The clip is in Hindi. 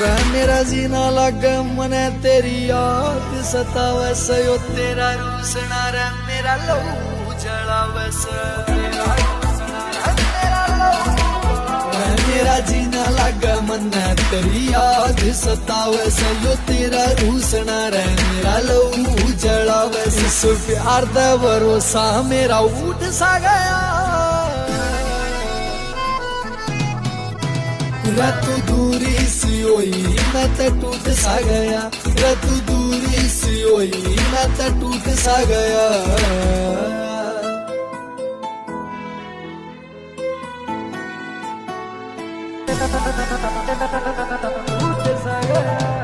मेरा जीना लगे मने तेरी याद सतावे सयो तेरा रूसना रे मेरा लहू जलावे से मेरा जीना लगे मने तेरी याद सतावे सयो तेरा रूसना रे मेरा लहू जलावे से इस प्यार दा भरोसा मेरा उठ सा गया तू दूरी सी होई मैं तो टूट सा गया तू दूरी सी होई मैं तो टूट सा गया टूट सा गया